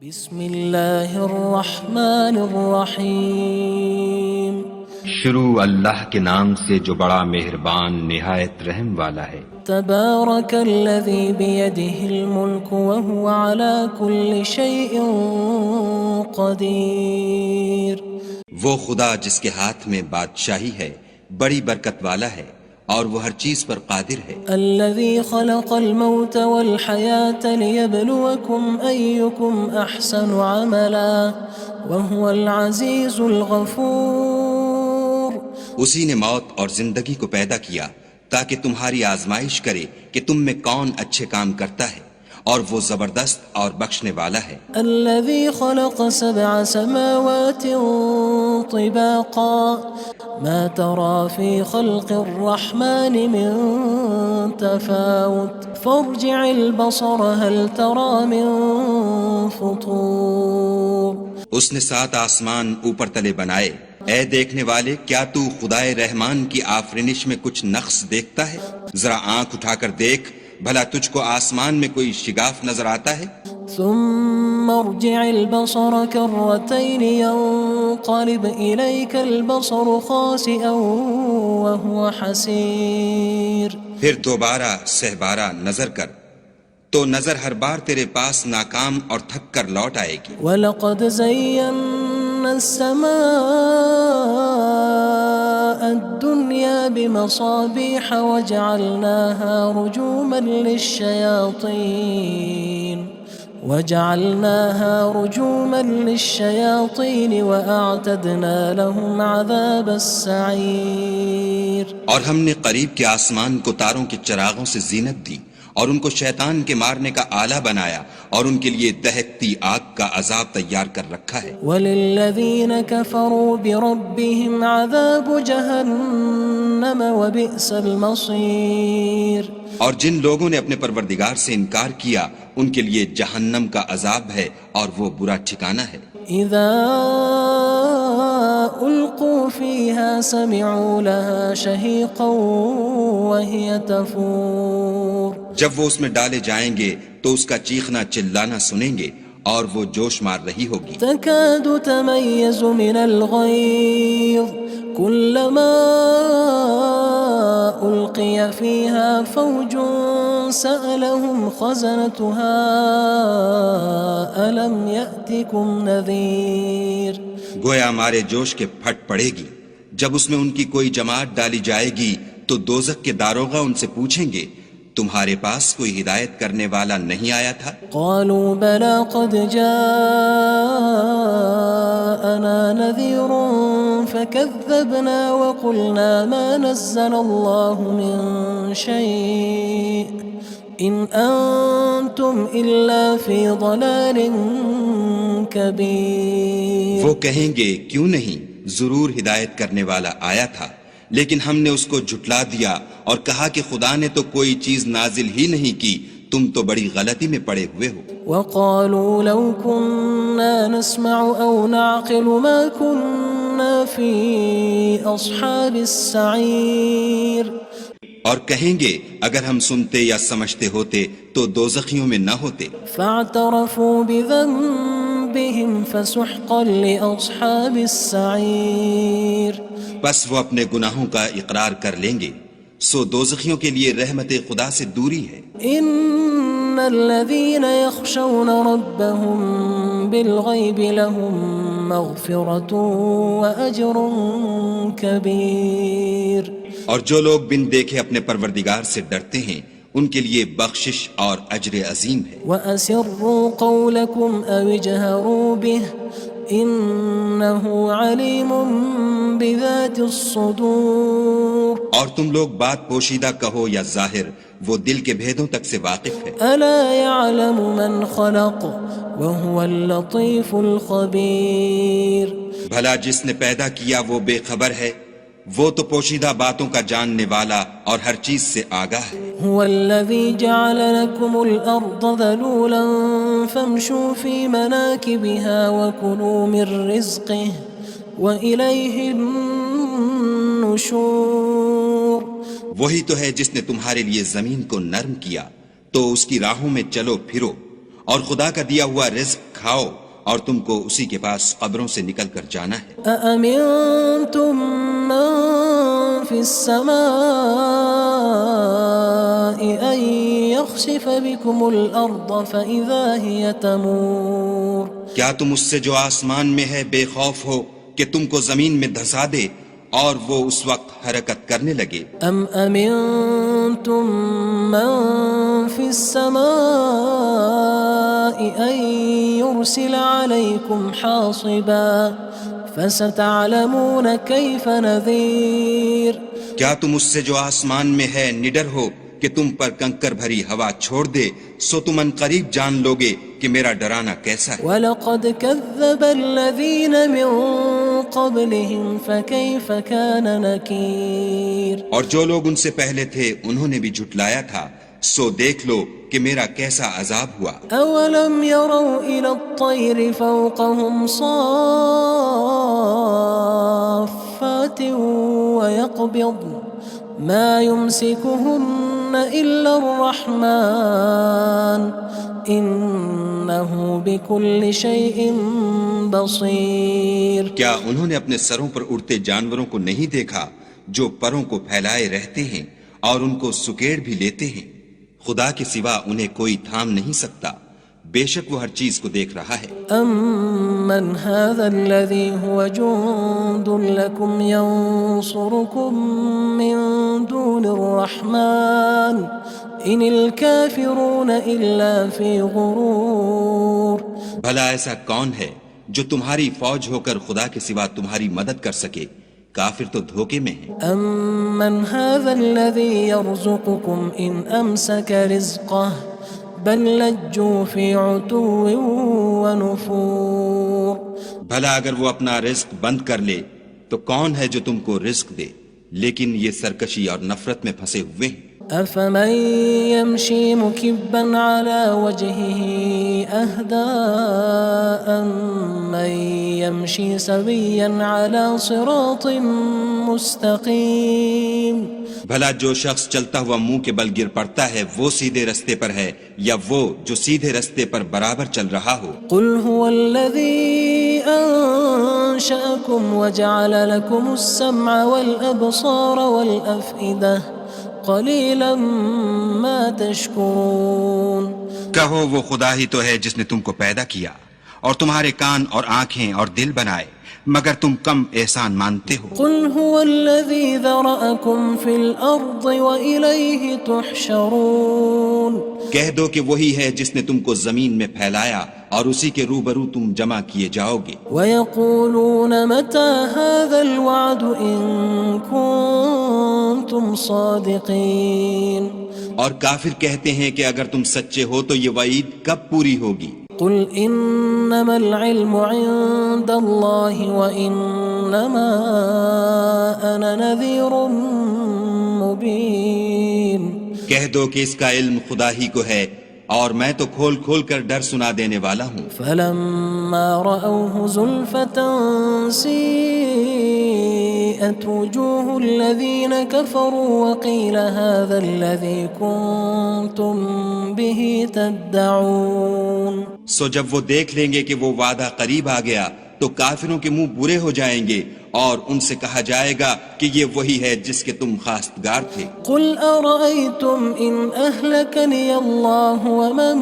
بسم اللہ الرحمن الرحیم شروع اللہ کے نام سے جو بڑا مہربان نہایت رحم والا ہے۔ تبارک الذی بیدہ الملک وہو علی کل شیء قدیر۔ وہ خدا جس کے ہاتھ میں بادشاہی ہے بڑی برکت والا ہے اور وہ ہر چیز پر قادر ہے۔ الذی خلق الموت والحیاة لیبلوکم ایکم احسن عملا وہو العزیز الغفور۔ اسی نے موت اور زندگی کو پیدا کیا تاکہ تمہاری آزمائش کرے کہ تم میں کون اچھے کام کرتا ہے، اور وہ زبردست اور بخشنے والا ہے۔ الذي خلق 7 سماوات طباقا ما ترى في خلق الرحمن من تفاوت فارجع البصر هل ترى من فطور۔ اس نے 7 آسمان اوپر تلے بنائے، اے دیکھنے والے کیا تو خدائے رحمان کی آفرینش میں کچھ نقص دیکھتا ہے؟ ذرا آنکھ اٹھا کر دیکھ، بھلا تجھ کو آسمان میں کوئی شگاف نظر آتا ہے؟ ثم ارجع البصر كرتين ينقلب إليك البصر خاسئا وهو حسير۔ پھر دوبارہ سہبارہ نظر کر تو نظر ہر بار تیرے پاس ناکام اور تھک کر لوٹ آئے گی۔ وَلَقَدْ زَيَّنَّا السَّمَاءَ الدُّنْيَا بِمَصَابِيحَ وَجَعَلْنَاهَا رُجُومًا لِلشَّيَاطِينِ وَأَعْتَدْنَا لَهُمْ عَذَابَ السَّعِيرِ۔ اور ہم نے قریب کے آسمان کو تاروں کے چراغوں سے زینت دی اور ان کو شیطان کے مارنے کا آلہ بنایا، اور ان کے لیے دہکتی آگ کا عذاب تیار کر رکھا ہے۔ وَلِلَّذِينَ كَفَرُوا بِرَبِّهِمْ عَذَابُ جَهَنَّمَ وَبِئْسَ الْمَصِيرُ۔ اور جن لوگوں نے اپنے پروردگار سے انکار کیا ان کے لیے جہنم کا عذاب ہے اور وہ برا ٹھکانہ ہے۔ اذا القوا فيها سمعوا لها شهيقا وهي تفور۔ جب وہ اس میں ڈالے جائیں گے تو اس کا چیخنا چلانا سنیں گے اور وہ جوش مار رہی ہوگی۔ تكاد تميز من الغيظ كلما ألقي فيها فوج سألهم خزنتها ألم يأتكم نذير۔ گویا مارے جوش کے پھٹ پڑے گی۔ جب اس میں ان کی کوئی جماعت ڈالی جائے گی تو دوزخ کے داروغہ ان سے پوچھیں گے تمہارے پاس کوئی ہدایت کرنے والا نہیں آیا تھا؟ قالوا بلى قد جاءنا نذير فكذبنا وقلنا ما نزل الله من شيء إن أنتم إلا في ضلال كبير۔ وہ کہیں گے کیوں نہیں، ضرور ہدایت کرنے والا آیا تھا، لیکن ہم نے اس کو جھٹلا دیا اور کہا کہ خدا نے تو کوئی چیز نازل ہی نہیں کی، تم تو بڑی غلطی میں پڑے ہوئے ہو۔ وقالوا لو كنا نسمع أو نعقل ما كنا في أصحاب السعير۔ اور کہیں گے اگر ہم سنتے یا سمجھتے ہوتے تو دوزخیوں میں نہ ہوتے۔ فاعترفوا بذنبهم فسحقا لأصحاب السعير۔ بس وہ اپنے گناہوں کا اقرار کر لیں گے، سو دوزخیوں کے لیے رحمت خدا سے دوری ہے۔ ان الذين يخشون ربهم بالغيب لهم مغفرة وأجر كبير۔ اور جو لوگ بن دیکھے اپنے پروردگار سے ڈرتے ہیں ان کے لیے بخشش اور اجر عظیم ہے۔ وَأَسِرُّوا قَوْلَكُمْ أَوِ اجْهَرُوا بِهِ إِنَّهُ عَلِيمٌ بِذَاتِ الصُّدُورِ۔ اور تم لوگ بات پوشیدہ کہو یا ظاہر، وہ دل کے بھیدوں تک سے واقف ہے۔ أَلَا يَعْلَمُ مَنْ خَلَقَ وَهُوَ اللَّطِيفُ الْخَبِيرُ۔ بھلا جس نے پیدا کیا وہ بے خبر ہے، وہ تو پوشیدہ باتوں کا جاننے والا اور ہر چیز سے آگاہ ہے۔ هو الذي جعل لكم الأرض ذلولا فامشوا في مناكبها وكلوا من رزقه وإليه النشور۔ وہی تو ہے جس نے تمہارے لیے زمین کو نرم کیا تو اس کی راہوں میں چلو پھرو، اور خدا کا دیا ہوا رزق کھاؤ اور تم کو اسی کے پاس قبروں سے نکل کر جانا ہے۔ أأمنتم من في السماء أن يخسف بكم الأرض فإذا هي تمور کیا تم اس سے جو آسمان میں ہے بے خوف ہو کہ تم کو زمین میں دھسا دے اور وہ اس وقت حرکت کرنے لگے؟ أم أمنتم من في السماء أن يرسل عليكم حاصبا فستعلمون كيف نذير کیا تم اس سے جو آسمان میں ہے نڈر ہو کہ تم پر کنکر بھری ہوا چھوڑ دے، سو تم ان قریب جان لوگے کہ میرا ڈرانا کیسا ہے۔ وَلَقَدْ كَذَّبَ الَّذِينَ مِن قَبْلِهِمْ فَكَيْفَ كَانَ نَكِيرٌ اور جو لوگ ان سے پہلے تھے انہوں نے بھی جھٹلایا تھا، سو دیکھ لو کہ میرا کیسا عذاب ہوا۔ أَوَلَمْ يَرَوْا إِلَى الطَّيْرِ فَوْقَهُمْ صَافَّاتٍ وَيَقْبِضْنَ مَا يُمْسِكُهُنَّ إِلَّا الرَّحْمَنُ إِنَّهُ بِكُلِّ شَيْءٍ بَصِيرٌ کیا انہوں نے اپنے سروں پر اڑتے جانوروں کو نہیں دیکھا جو پروں کو پھیلائے رہتے ہیں اور ان کو سکیڑ بھی لیتے ہیں؟ خدا کے سوا انہیں کوئی تھام نہیں سکتا، بے شک وہ ہر چیز کو دیکھ رہا ہے۔ أَمَّنْ هَذَا الَّذِي هُوَ جُندٌ لَكُمْ يَنصُرُكُم مِّن دُونِ الرَّحْمَنِ إِنِ الْكَافِرُونَ إِلَّا فِي غُرُورٍ بھلا ایسا کون ہے جو تمہاری فوج ہو کر خدا کے سوا تمہاری مدد کر سکے؟ کافر تو دھوکے میں ہیں۔ أَمَّنْ هَذَا الَّذِي يَرْزُقُكُمْ إِنْ أَمْسَكَ رِزْقَهُ بَلْ لَجُّوا فِي عُتُوٍّ وَنُفُورٍ بھلا اگر وہ اپنا رزق بند کر لے تو کون ہے جو تم کو رزق دے؟ لیکن یہ سرکشی اور نفرت میں پھنسے ہوئے ہیں۔ أَفَمَن يَمْشِي مُكِبًّا عَلَى وَجْهِهِ أَهْدَىٰ أَمَّن يَمْشِي سَوِيًّا عَلَى صِرَاطٍ مُّسْتَقِيمٍ بھلا جو شخص چلتا ہوا منہ کے بل گر پڑتا ہے وہ سیدھے رستے پر ہے یا وہ جو سیدھے رستے پر برابر چل رہا ہو؟ قُلْ هُوَ الَّذِي أَنشَأَكُمْ وَجَعَلَ لَكُمُ السَّمْعَ وَالْأَبْصَارَ وَالْأَفْئِدَةَ قَلِيلًا مَا تَشْكُرُونَ کہو وہ خدا ہی تو ہے جس نے تم کو پیدا کیا اور تمہارے کان اور آنکھیں اور دل بنائے، مگر تم کم احسان مانتے ہو۔ قُلْ هُوَ الَّذِي ذَرَأَكُمْ فِي الْأَرْضِ وَإِلَيْهِ تُحْشَرُونَ کہہ دو کہ وہی ہے جس نے تم کو زمین میں پھیلایا اور اسی کے روبرو تم جمع کیے جاؤ گے۔ وَيَقُولُونَ مَتَى هَذَا الْوَعْدُ إِن كُنتُمْ صَادِقِينَ اور کافر کہتے ہیں کہ اگر تم سچے ہو تو یہ وعید کب پوری ہوگی؟ قُلْ إِنَّمَا الْعِلْمُ عِندَ اللَّهِ وَإِنَّمَا أَنَا نَذِيرٌ مُّبِينٌ کہہ دو کہ اس کا علم خدا ہی کو ہے اور میں تو کھول کھول کر ڈر سنا دینے والا ہوں۔ فَلَمَّا رَأَوْهُ زُلْفَةً سِيئَتْ وُجُوهُ الَّذِينَ كَفَرُوا وَقِيلَ هَذَا الَّذِي كُنتُم بِهِ تَدَّعُونَ سو جب وہ دیکھ لیں گے کہ وہ وعدہ قریب آ گیا تو کافروں کے منہ برے ہو جائیں گے اور ان سے کہا جائے گا کہ یہ وہی ہے جس کے تم خواستگار تھے۔ قُلْ أَرَأَيْتُمْ إِنْ أَهْلَكَنِيَ اللَّهُ وَمَن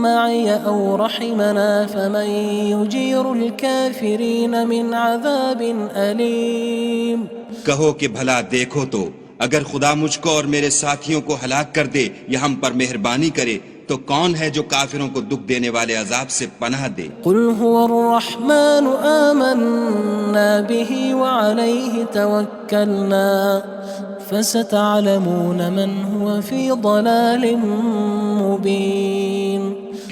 مَّعِيَ أَوْ رَحِمَنَا فَمَن يُجِيرُ الْكَافِرِينَ مِنْ عَذَابٍ أَلِيمٍ کہو کہ بھلا دیکھو تو اگر خدا مجھ کو اور میرے ساتھیوں کو ہلاک کر دے یا ہم پر مہربانی کرے تو کون ہے جو کافروں کو دکھ دینے والے عذاب سے پناہ دے؟ قُلْ هُوَ الرَّحْمَنُ آمَنَّا بِهِ وَعَلَيْهِ تَوَكَّلْنَا فَسَتَعْلَمُونَ مَنْ هُوَ فِي ضَلَالٍ مُّبِينٍ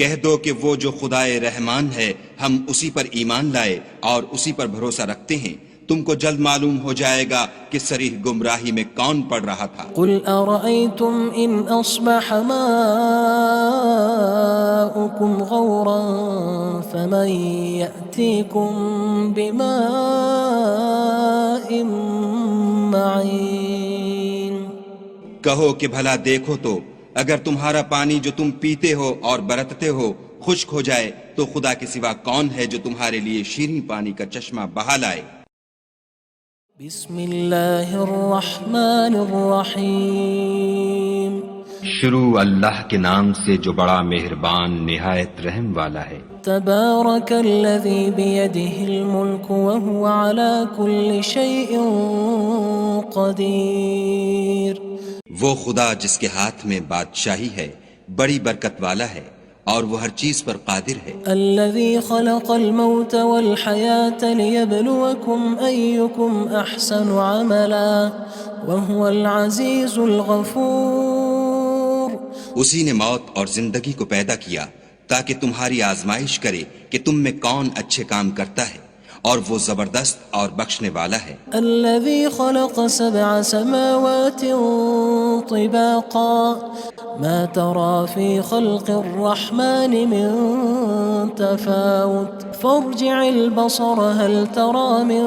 کہہ دو کہ وہ جو خدائے رحمان ہے ہم اسی پر ایمان لائے اور اسی پر بھروسہ رکھتے ہیں، تم کو جلد معلوم ہو جائے گا کہ صریح گمراہی میں کون پڑ رہا تھا۔ قُلْ أَرَأَيْتُمْ إِنْ أَصْبَحَ مَاؤُكُمْ غَوْرًا فَمَن يَأْتِيكُم بِمَاءٍ مَّعِينٍ کہو کہ بھلا دیکھو تو اگر تمہارا پانی جو تم پیتے ہو اور برتتے ہو خشک ہو جائے تو خدا کے سوا کون ہے جو تمہارے لیے شیریں پانی کا چشمہ بہا لائے؟ بسم اللہ الرحمن الرحیم شروع اللہ کے نام سے جو بڑا مہربان نہایت رحم والا ہے۔ تبارک الذی بیدہ الملک وہو علی کل شیء قدیر۔ وہ خدا جس کے ہاتھ میں بادشاہی ہے بڑی برکت والا ہے اور وہ ہر چیز پر قادر ہے۔ الذي خلق الموت والحياة ليبلوكم أيكم أحسن عملا وهو العزيز الغفور۔ اسی نے موت اور زندگی کو پیدا کیا تاکہ تمہاری آزمائش کرے کہ تم میں کون اچھے کام کرتا ہے، اور وہ زبردست اور بخشنے والا ہے۔ الذي خلق 7 سماوات طباقا ما ترى في خلق الرحمن من تفاوت فارجع البصر هل ترى من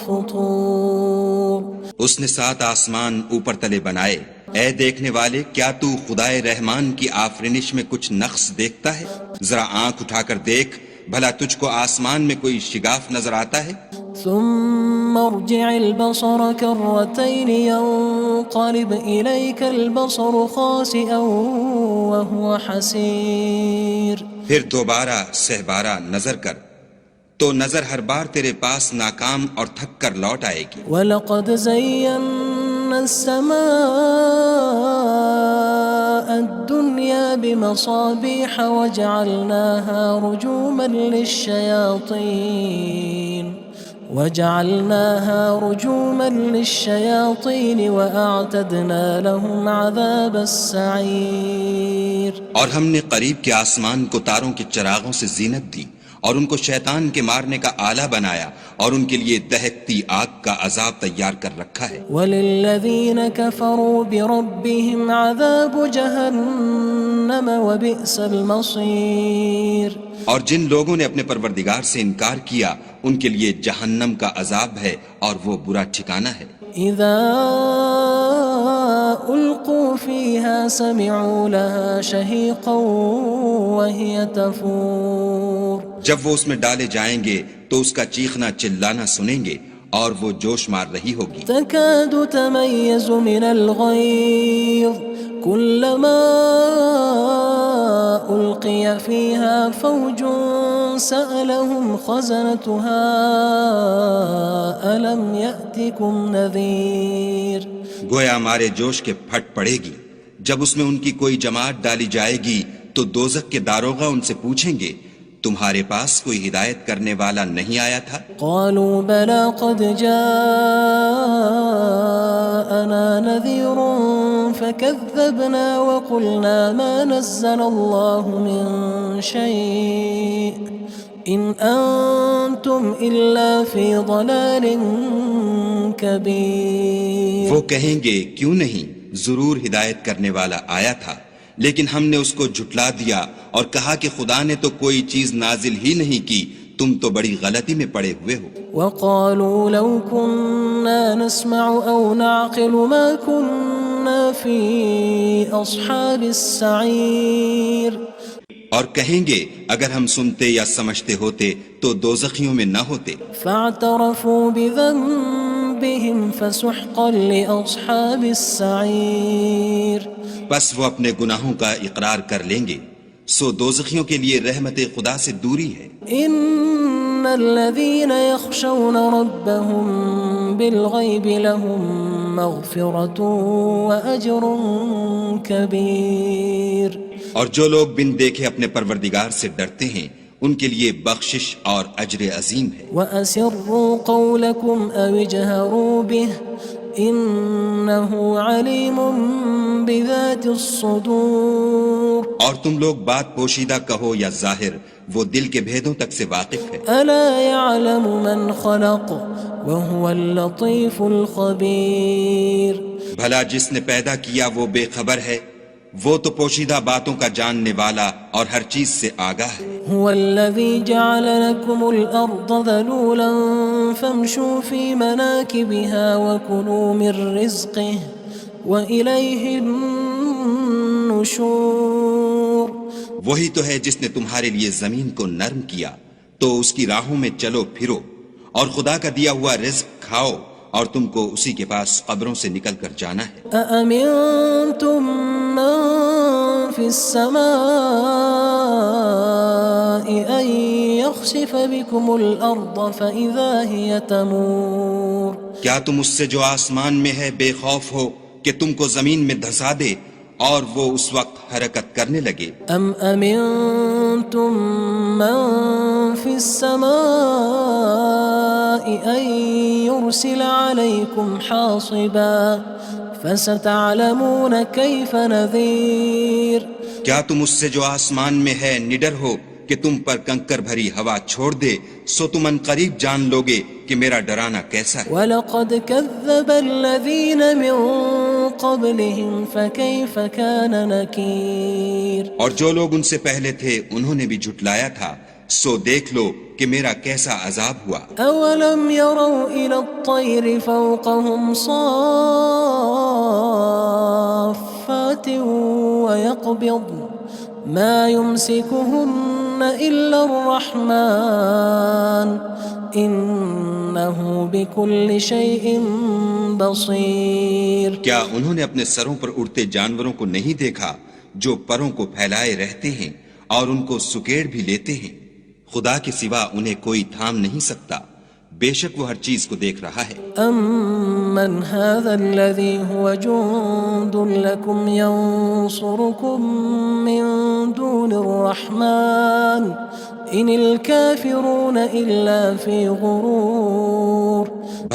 فطور۔ اس نے 7 آسمان اوپر تلے بنائے، اے دیکھنے والے کیا تو خدائے رحمان کی آفرینش میں کچھ نقص دیکھتا ہے؟ ذرا آنکھ اٹھا کر دیکھ، بھلا تجھ کو آسمان میں کوئی شگاف نظر آتا ہے؟ ثم ارجع البصر كرتين ينقلب إليك البصر خاسئا وهو حسير۔ پھر دوبارہ سہبارہ نظر کر تو نظر ہر بار تیرے پاس ناکام اور تھک کر لوٹ آئے گی۔ وَلَقَدْ زَيَّنَّا السَّمَاءَ الدُّنْيَا بِمَصَابِيحَ وَجَعَلْنَاهَا رُجُومًا لِلشَّيَاطِينِ وَأَعْتَدْنَا لَهُمْ عَذَابَ السَّعِيرِ۔ اور ہم نے قریب کے آسمان کو تاروں کے چراغوں سے زینت دی اور ان کو شیطان کے مارنے کا آلہ بنایا اور ان کے لیے دہکتی آگ کا عذاب تیار کر رکھا ہے۔ وَلِلَّذِينَ كَفَرُوا بِرَبِّهِمْ عَذَابُ جَهَنَّمَ وَبِئْسَ الْمَصِيرُ۔ اور جن لوگوں نے اپنے پروردگار سے انکار کیا ان کے لیے جہنم کا عذاب ہے اور وہ برا ٹھکانہ ہے۔ اذا القوا فيها سمعوا لها شهيقا وهي تفور۔ جب وہ اس میں ڈالے جائیں گے تو اس کا چیخنا چلانا سنیں گے اور وہ جوش مار رہی ہوگی۔ تكاد تميز من الغيظ كلما ألقي فيها فوج سألهم خزنتها ألم يأتكم نذير۔ گویا مارے جوش کے پھٹ پڑے گی، جب اس میں ان کی کوئی جماعت ڈالی جائے گی تو دوزخ کے داروغہ ان سے پوچھیں گے تمہارے پاس کوئی ہدایت کرنے والا نہیں آیا تھا؟ قالوا بلى قد جاءنا نذير فكذبنا وقلنا ما نزل الله من شيء إن أنتم إلا في ضلال كبير۔ وہ کہیں گے کیوں نہیں، ضرور ہدایت کرنے والا آیا تھا، لیکن ہم نے اس کو جھٹلا دیا اور کہا کہ خدا نے تو کوئی چیز نازل ہی نہیں کی، تم تو بڑی غلطی میں پڑے ہوئے ہو۔ وقالوا لو كنا نسمع أو نعقل ما كنا في أصحاب السعير۔ اور کہیں گے اگر ہم سنتے یا سمجھتے ہوتے تو دوزخیوں میں نہ ہوتے۔ فاعترفوا بذنبهم فسحقا لأصحاب السعير۔ بس وہ اپنے گناہوں کا اقرار کر لیں گے، سو دوزخیوں کے لیے رحمت خدا سے دوری ہے۔ ان الذين يخشون ربهم بالغيب لهم مغفرة وأجر كبير۔ اور جو لوگ بن دیکھے اپنے پروردگار سے ڈرتے ہیں ان کے لیے بخشش اور اجر عظیم ہے۔ وَأَسِرُّوا قَوْلَكُمْ أَوِ اجْهَرُوا بِهِ إِنَّهُ عَلِيمٌ بِذَاتِ الصُّدُورِ۔ اور تم لوگ بات پوشیدہ کہو یا ظاہر، وہ دل کے بھیدوں تک سے واقف ہے۔ أَلَا يَعْلَمُ مَنْ خَلَقَ وَهُوَ اللَّطِيفُ الْخَبِيرُ۔ بھلا جس نے پیدا کیا وہ بے خبر ہے، وہ تو پوشیدہ باتوں کا جاننے والا اور ہر چیز سے آگاہ ہے۔ هو الذي جعل لكم الأرض ذلولا فامشوا في مناكبها وكلوا من رزقه وإليه النشور۔ النشور وہی تو ہے جس نے تمہارے لیے زمین کو نرم کیا تو اس کی راہوں میں چلو پھرو، اور خدا کا دیا ہوا رزق کھاؤ، اور تم کو اسی کے پاس قبروں سے نکل کر جانا ہے۔ أأمنتم من في السماء أن يخسف بكم الأرض فإذا هي تمور کیا تم اس سے جو آسمان میں ہے بے خوف ہو کہ تم کو زمین میں دھسا دے اور وہ اس وقت حرکت کرنے لگے؟ أم أمنتم من في السماء أن يرسل عليكم حاصبا فستعلمون كيف نذير کیا تم اس سے جو آسمان میں ہے نڈر ہو کہ تم پر کنکر بھری ہوا چھوڑ دے، سو تم ان قریب جان لوگے کہ میرا ڈرانا کیسا ہے۔ وَلَقَدْ كَذَّبَ الَّذِينَ مِن قَبْلِهِمْ فَكَيْفَ كَانَ نَكِيرٌ اور جو لوگ ان سے پہلے تھے انہوں نے بھی جھٹلایا تھا، سو دیکھ لو کہ میرا کیسا عذاب ہوا۔ أَوَلَمْ يَرَوْا إِلَى الطَّيْرِ فَوْقَهُمْ صَافَّاتٍ وَيَقْبِضْنَ مَا يُمْسِكُهُنَّ إِلَّا الرَّحْمَنُ إِنَّهُ بِكُلِّ شَيْءٍ بَصِيرٌ کیا انہوں نے اپنے سروں پر اڑتے جانوروں کو نہیں دیکھا جو پروں کو پھیلائے رہتے ہیں اور ان کو سکیڑ بھی لیتے ہیں؟ خدا کے سوا انہیں کوئی تھام نہیں سکتا، بے شک وہ ہر چیز کو دیکھ رہا ہے۔ أَمَّنْ هَذَا الَّذِي هُوَ جُندٌ لَكُمْ يَنصُرُكُم مِّن دُونِ الرَّحْمَنِ إِنِ الْكَافِرُونَ إِلَّا فِي غُرُورٍ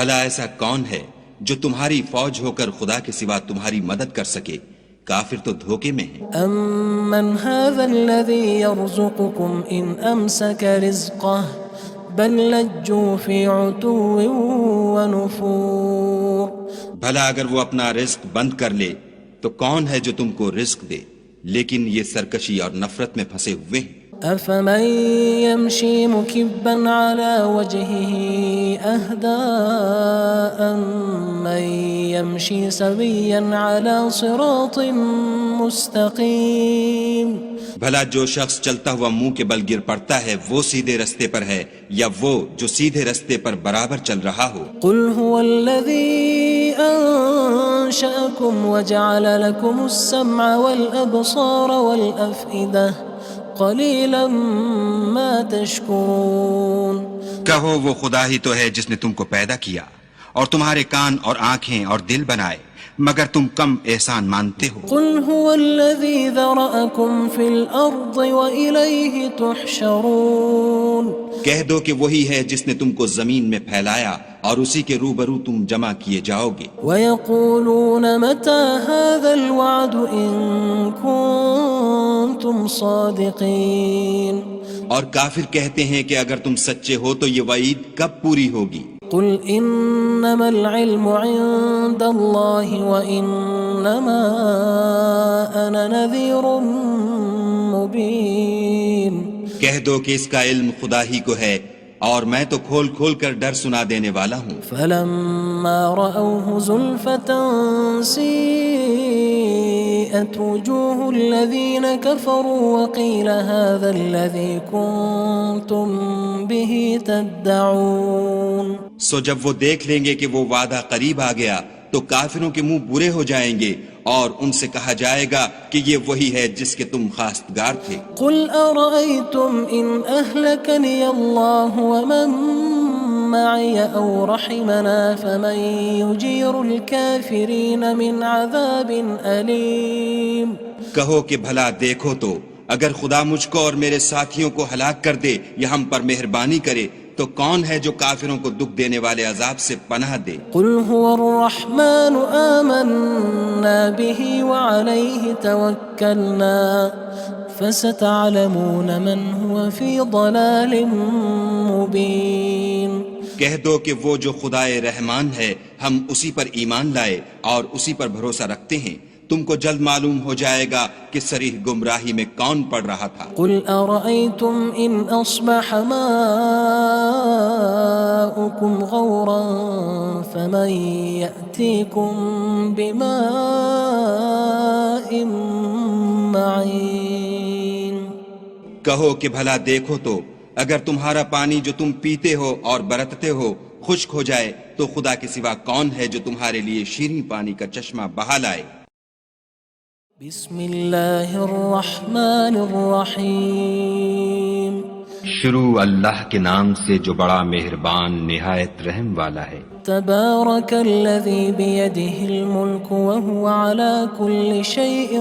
بھلا ایسا کون ہے جو تمہاری فوج ہو کر خدا کے سوا تمہاری مدد کر سکے؟ کافر تو دھوکے میں ہیں۔ أَمَّنْ هَذَا الَّذِي يَرْزُقُكُمْ إِنْ أَمْسَكَ رِزْقَهُ بَل لَجُّوا فِي عُتُوٍّ وَنُفُورٍ بھلا اگر وہ اپنا رزق بند کر لے تو کون ہے جو تم کو رزق دے؟ لیکن یہ سرکشی اور نفرت میں پھنسے ہوئے ہیں۔ أَفَمَن يَمْشِي مُكِبًّا عَلَى وَجْهِهِ أَهْدَىٰ أَمَّن يَمْشِي سَوِيًّا عَلَى صِرَاطٍ مُّسْتَقِيمٍ بھلا جو شخص چلتا ہوا منہ کے بل گر پڑتا ہے وہ سیدھے رستے پر ہے یا وہ جو سیدھے رستے پر برابر چل رہا ہو؟ قُلْ هُوَ الَّذِي أَنشَأَكُمْ وَجَعَلَ لَكُمُ السَّمْعَ وَالْأَبْصَارَ وَالْأَفْئِدَةَ قَلِيلًا مَا تَشْكُرُونَ کہو وہ خدا ہی تو ہے جس نے تم کو پیدا کیا اور تمہارے کان اور آنکھیں اور دل بنائے، مگر تم کم احسان مانتے ہو۔ قُلْ هُوَ الَّذِي ذَرَأَكُمْ فِي الْأَرْضِ وَإِلَيْهِ تُحْشَرُونَ کہہ دو کہ وہی ہے جس نے تم کو زمین میں پھیلایا اور اسی کے روبرو تم جمع کیے جاؤ گے۔ وَيَقُولُونَ مَتَى هَذَا الْوَعْدُ إِن كُنتُمْ صَادِقِينَ اور کافر کہتے ہیں کہ اگر تم سچے ہو تو یہ وعید کب پوری ہوگی؟ قُلْ إِنَّمَا الْعِلْمُ عِندَ اللَّهِ وَإِنَّمَا أَنَا نَذِيرٌ مُّبِينٌ کہہ دو کہ اس کا علم خدا ہی کو ہے اور میں تو کھول کھول کر ڈر سنا دینے والا ہوں۔ فَلَمَّا رَأَوْهُ زُلْفَةً سِيئَتْ وُجُوهُ الَّذِينَ كَفَرُوا وَقِيلَ هَذَا الَّذِي كُنتُم بِهِ تَدَّعُونَ سو جب وہ دیکھ لیں گے کہ وہ وعدہ قریب آ گیا تو کافروں کے منہ برے ہو جائیں گے اور ان سے کہا جائے گا کہ یہ وہی ہے جس کے تم خواستگار تھے۔ قُلْ أَرَأَيْتُمْ إِنْ أَهْلَكَنِيَ اللَّهُ وَمَن مَّعِيَ أَوْ رَحِمَنَا فَمَن يُجِيرُ الْكَافِرِينَ مِنْ عَذَابٍ أَلِيمٍ کہو کہ بھلا دیکھو تو اگر خدا مجھ کو اور میرے ساتھیوں کو ہلاک کر دے یا ہم پر مہربانی کرے تو کون ہے جو کافروں کو دکھ دینے والے عذاب سے پناہ دے؟ قُلْ هُوَ الرَّحْمَنُ آمَنَّا بِهِ وَعَلَيْهِ تَوَكَّلْنَا فَسَتَعْلَمُونَ مَنْ هُوَ فِي ضَلَالٍ مُّبِينٍ کہہ دو کہ وہ جو خدائے رحمان ہے ہم اسی پر ایمان لائے اور اسی پر بھروسہ رکھتے ہیں، تم کو جلد معلوم ہو جائے گا کہ صریح گمراہی میں کون پڑ رہا تھا۔ قُلْ أَرَأَيْتُمْ إِنْ أَصْبَحَ مَاؤُكُمْ غَوْرًا فَمَن يَأْتِيكُم بِمَاءٍ أجمعين کہو کہ بھلا دیکھو تو اگر تمہارا پانی جو تم پیتے ہو اور برتتے ہو خشک ہو جائے تو خدا کے سوا کون ہے جو تمہارے لیے شیریں پانی کا چشمہ بہا لائے؟ بسم اللہ الرحمن الرحیم شروع اللہ کے نام سے جو بڑا مہربان نہایت رحم والا ہے۔ تبارک الذی بیدہ الملک وهو على كل شیء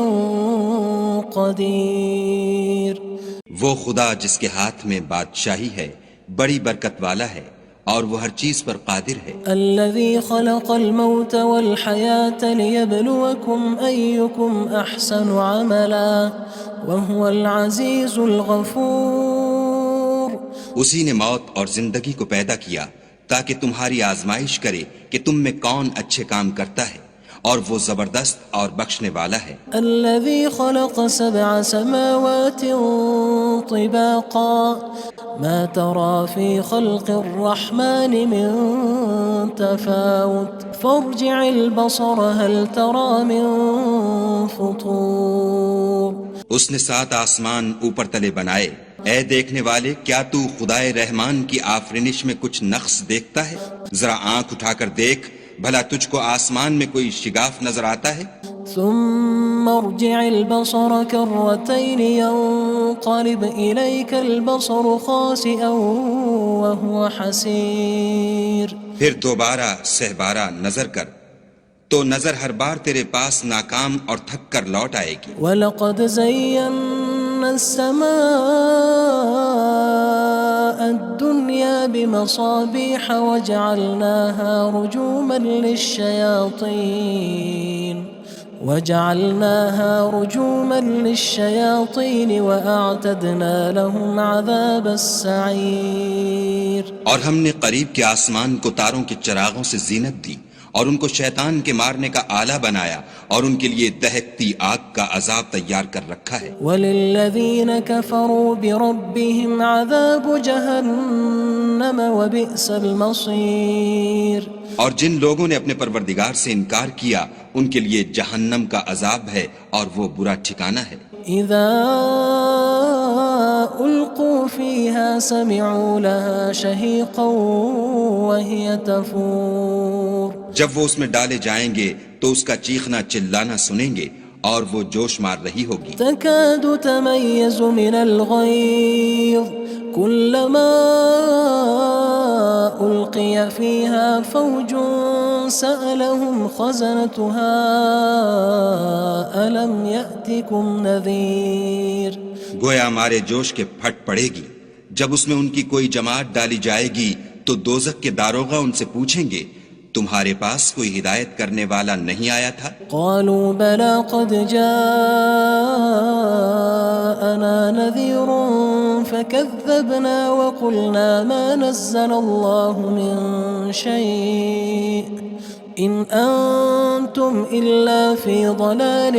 قدیر وہ خدا جس کے ہاتھ میں بادشاہی ہے بڑی برکت والا ہے اور وہ ہر چیز پر قادر ہے۔ الذي خلق الموت والحياة ليبلوكم أيكم أحسن عملا وهو العزيز الغفور اسی نے موت اور زندگی کو پیدا کیا تاکہ تمہاری آزمائش کرے کہ تم میں کون اچھے کام کرتا ہے اور وہ زبردست اور بخشنے والا ہے۔ الذي خلق 7 سماوات طباقا ما ترى في خلق الرحمن من تفاوت فارجع البصر هل ترى من فطور اس نے 7 آسمان اوپر تلے بنائے، اے دیکھنے والے کیا تو خدائے رحمان کی آفرینش میں کچھ نقص دیکھتا ہے؟ ذرا آنکھ اٹھا کر دیکھ بھلا تجھ کو آسمان میں کوئی شگاف نظر آتا ہے؟ ثم ارجع البصر كرتين ينقلب إليك البصر خاسئا وهو حسير پھر دوبارہ سہبارہ نظر کر تو نظر ہر بار تیرے پاس ناکام اور تھک کر لوٹ آئے گی۔ وَلَقَدْ زَيَّنَّا السَّمَاءَ الدُّنْيَا بِمَصَابِيحَ وَجَعَلْنَاهَا رُجُومًا لِلشَّيَاطِينِ وَأَعْتَدْنَا لَهُمْ عَذَابَ السَّعِيرِ اور ہم نے قریب کے آسمان کو تاروں کے چراغوں سے زینت دی اور ان کو شیطان کے مارنے کا آلہ بنایا اور ان کے لیے دہکتی آگ کا عذاب تیار کر رکھا ہے۔ وَلِلَّذِينَ كَفَرُوا بِرَبِّهِمْ عَذَابُ جَهَنَّمَ وَبِئْسَ الْمَصِيرُ اور جن لوگوں نے اپنے پروردگار سے انکار کیا ان کے لیے جہنم کا عذاب ہے اور وہ برا ٹھکانہ ہے۔ اذا القوا فيها سمعوا لها شهيقا وهي تفور جب وہ اس میں ڈالے جائیں گے تو اس کا چیخنا چلانا سنیں گے اور وہ جوش مار رہی ہوگی۔ تكاد تميز من الغيظ كلما ألقي فيها فوج سألهم خزنتها ألم يأتكم نذير گویا ہمارے جوش کے پھٹ پڑے گی جب اس میں ان کی کوئی جماعت ڈالی جائے گی تو دوزخ کے داروغہ ان سے پوچھیں گے تمہارے پاس کوئی ہدایت کرنے والا نہیں آیا تھا؟ قالوا بلى قد جاءنا نذير فكذبنا وقلنا ما نزل الله من شيء إن أنتم إلا في ضلال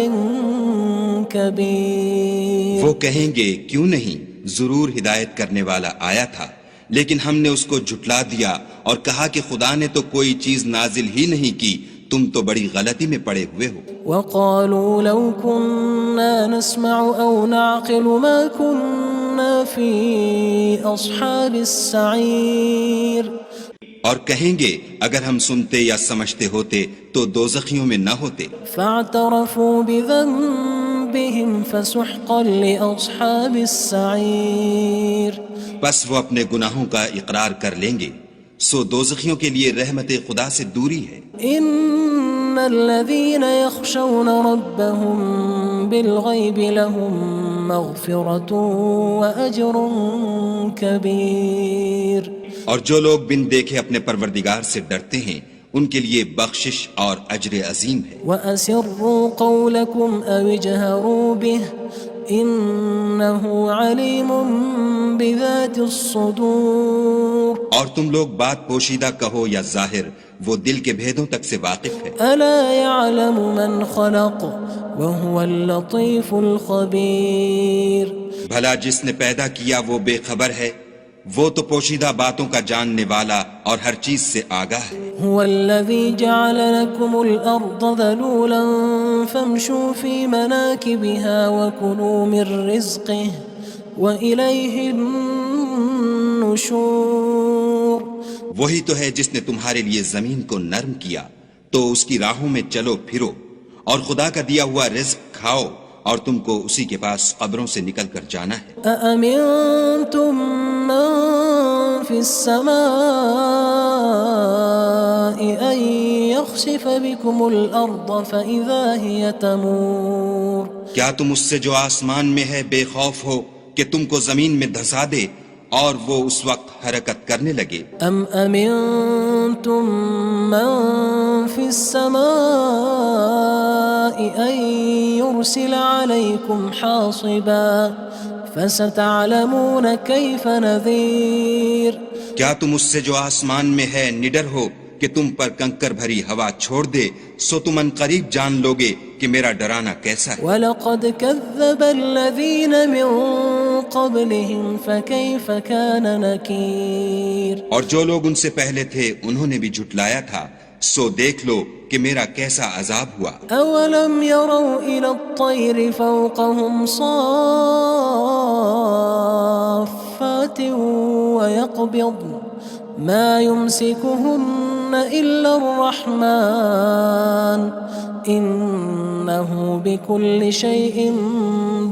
كبير وہ کہیں گے کیوں نہیں، ضرور ہدایت کرنے والا آیا تھا، لیکن ہم نے اس کو جھٹلا دیا اور کہا کہ خدا نے تو کوئی چیز نازل ہی نہیں کی، تم تو بڑی غلطی میں پڑے ہوئے ہو۔ وقالوا لو كنا نسمع أو نعقل ما كنا في أصحاب السعير اور کہیں گے اگر ہم سنتے یا سمجھتے ہوتے تو دوزخیوں میں نہ ہوتے۔ فاعترفوا بذنبهم فسحقا لأصحاب السعير بس وہ اپنے گناہوں کا اقرار کر لیں گے، سو دوزخیوں کے لیے رحمت خدا سے دوری ہے۔ ان الذين يخشون ربهم بالغيب لهم مغفرة وأجر كبير اور جو لوگ بن دیکھے اپنے پروردگار سے ڈرتے ہیں ان کے لیے بخشش اور اجر عظیم ہے۔ وَأَسِرُّوا قَوْلَكُمْ أَوِ اجْهَرُوا بِهِ إِنَّهُ عَلِيمٌ بِذَاتِ الصُّدُورِ اور تم لوگ بات پوشیدہ کہو یا ظاہر، وہ دل کے بھیدوں تک سے واقف ہے۔ أَلَا يَعْلَمُ مَنْ خَلَقَ وَهُوَ اللَّطِيفُ الْخَبِيرُ بھلا جس نے پیدا کیا وہ بے خبر ہے، وہ تو پوشیدہ باتوں کا جاننے والا اور ہر چیز سے آگاہ ہے۔ هو الذي جعل لكم الأرض ذلولا فامشوا في مناكبها وكلوا من رزقه وإليه النشور. وہی تو ہے جس نے تمہارے لیے زمین کو نرم کیا تو اس کی راہوں میں چلو پھرو اور خدا کا دیا ہوا رزق کھاؤ اور تم کو اسی کے پاس قبروں سے نکل کر جانا ہے. أأمنتم من في السماء أن يخسف بكم الأرض فإذا هي تمور. کیا تم اس سے جو آسمان میں ہے بے خوف ہو کہ تم کو زمین میں دھسا دے اور وہ اس وقت حرکت کرنے لگے؟ أم أمنتم من في السماء أن يرسل عليكم حاصبا فستعلمون كيف نذير. کیا تم اس سے جو آسمان میں ہے نڈر ہو کہ تم پر کنکر بھری ہوا چھوڑ دے سو تم ان قریب جان لوگے کہ میرا ڈرانا کیسا ہے. وَلَقَدْ كَذَّبَ الَّذِينَ مِن قَبْلِهِمْ فَكَيْفَ كَانَ نَكِيرٌ. اور جو لوگ ان سے پہلے تھے انہوں نے بھی جھٹلایا تھا سو دیکھ لو کہ میرا کیسا عذاب ہوا. أَوَلَمْ يَرَوْا إِلَى الطَّيْرِ فَوْقَهُمْ صَافَّاتٍ وَيَقْبِضْنَ مَا يُمْسِكُهُنَّ إِلَّا الرَّحْمَنُ إِنَّهُ بِكُلِّ شَيْءٍ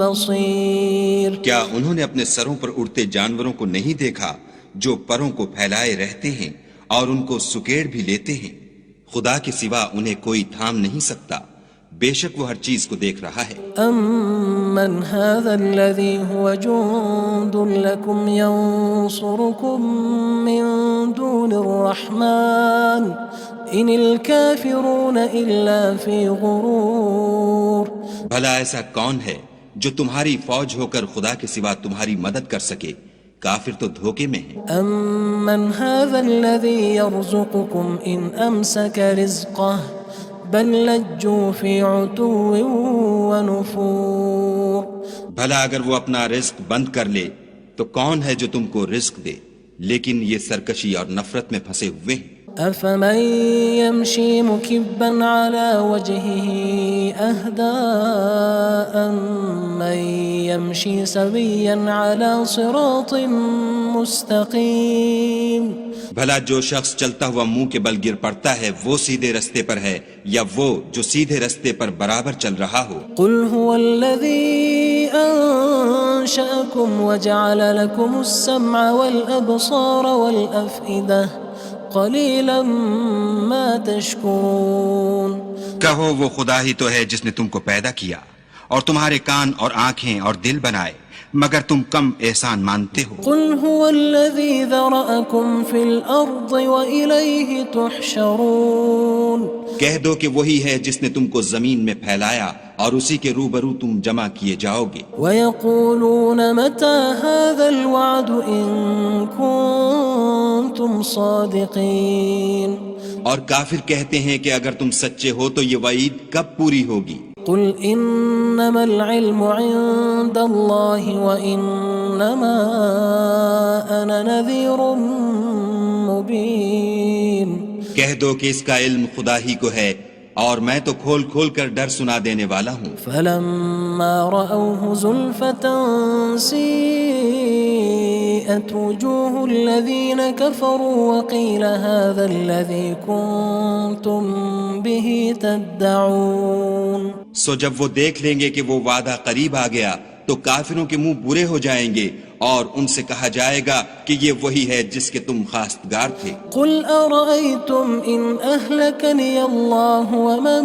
بَصِيرٌ. کیا انہوں نے اپنے سروں پر اڑتے جانوروں کو نہیں دیکھا جو پروں کو پھیلائے رہتے ہیں اور ان کو سکیڑ بھی لیتے ہیں؟ خدا کے سوا انہیں کوئی تھام نہیں سکتا، بے شک وہ ہر چیز کو دیکھ رہا ہے. أَمَّنْ هَذَا الَّذِي هُوَ جُندٌ لَكُمْ يَنصُرُكُم مِّن دُونِ الرَّحْمَنِ إِنِ الْكَافِرُونَ إِلَّا فِي غُرُورٍ. بھلا ایسا کون ہے جو تمہاری فوج ہو کر خدا کے سوا تمہاری مدد کر سکے؟ کافر تو دھوکے میں ہیں. أَمَّنْ هَذَا الَّذِي يَرْزُقُكُمْ إِنْ أَمْسَكَ رِزْقَهُ بَلْ لَجُّوا فِي عُتُوٍّ وَنُفُورٍ. بھلا اگر وہ اپنا رزق بند کر لے تو کون ہے جو تم کو رزق دے، لیکن یہ سرکشی اور نفرت میں پھنسے ہوئے ہیں. أَفَمَن يَمْشِي مُكِبًّا عَلَى وَجْهِهِ أَهْدَىٰ أَمَّن يَمْشِي سَوِيًّا عَلَى صِرَاطٍ مُّسْتَقِيمٍ. بھلا جو شخص چلتا ہوا منہ کے بل گر پڑتا ہے وہ سیدھے رستے پر ہے یا وہ جو سیدھے رستے پر برابر چل رہا ہو؟ قُلْ هُوَ الَّذِي أَنشَأَكُمْ وَجَعَلَ لَكُمُ السَّمْعَ وَالْأَبْصَارَ وَالْأَفْئِدَةَ قَلِيلًا مَا تَشْكُرُونَ. کہو وہ خدا ہی تو ہے جس نے تم کو پیدا کیا اور تمہارے کان اور آنکھیں اور دل بنائے، مگر تم کم احسان مانتے ہو. قُلْ هُوَ الَّذِي ذَرَأَكُمْ فِي الْأَرْضِ وَإِلَيْهِ تُحْشَرُونَ. کہہ دو کہ وہی ہے جس نے تم کو زمین میں پھیلایا اور اسی کے روبرو تم جمع کیے جاؤ گے. وَيَقُولُونَ مَتَى هَذَا الْوَعْدُ إِن كُنتُمْ صَادِقِينَ. اور کافر کہتے ہیں کہ اگر تم سچے ہو تو یہ وعید کب پوری ہوگی؟ قُلْ إِنَّمَا الْعِلْمُ عِندَ اللَّهِ وَإِنَّمَا أَنَا نَذِيرٌ مُّبِينٌ. کہہ دو کہ اس کا علم خدا ہی کو ہے اور میں تو کھول کھول کر ڈر سنا دینے والا ہوں. فَلَمَّا رَأَوْهُ زُلْفَةً سِيئَتْ وُجُوهُ الَّذِينَ كَفَرُوا وَقِيلَ هَذَا الَّذِي كُنتُم بِهِ تَدَّعُونَ. سو جب وہ دیکھ لیں گے کہ وہ وعدہ قریب آ گیا تو کافروں کے منہ برے ہو جائیں گے اور ان سے کہا جائے گا کہ یہ وہی ہے جس کے تم خواستگار تھے. قُلْ أَرَأَيْتُمْ إِنْ أَهْلَكَنِيَ اللَّهُ وَمَن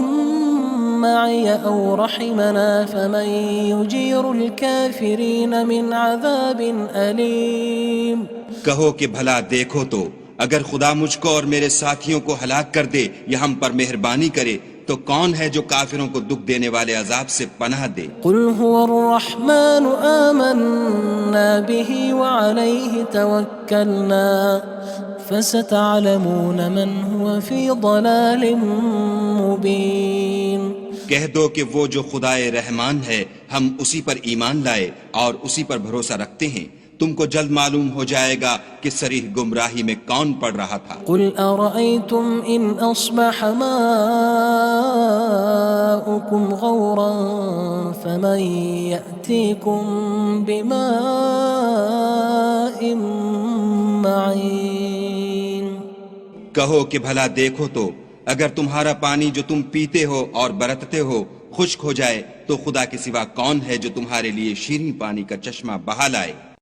مَّعِيَ أَوْ رَحِمَنَا فَمَن يُجِيرُ الْكَافِرِينَ مِنْ عَذَابٍ أَلِيمٍ. کہو کہ بھلا دیکھو تو اگر خدا مجھ کو اور میرے ساتھیوں کو ہلاک کر دے یا ہم پر مہربانی کرے تو کون ہے جو کافروں کو دکھ دینے والے عذاب سے پناہ دے؟ قُلْ هُوَ الرَّحْمَنُ آمَنَّا بِهِ وَعَلَيْهِ تَوَكَّلْنَا فَسَتَعْلَمُونَ مَنْ هُوَ فِي ضَلَالٍ مُّبِينٍ. کہہ دو کہ وہ جو خدائے رحمان ہے ہم اسی پر ایمان لائے اور اسی پر بھروسہ رکھتے ہیں، تم کو جلد معلوم ہو جائے گا کہ صریح گمراہی میں کون پڑ رہا تھا۔ قل أرأيتم إن أصبح ماؤكم غورا فمن يأتيكم بماء معين۔ کہو کہ بھلا دیکھو تو اگر تمہارا پانی جو تم پیتے ہو اور برتتے ہو خشک ہو جائے تو خدا کے سوا کون ہے جو تمہارے لیے شیریں پانی کا چشمہ بہا لائے۔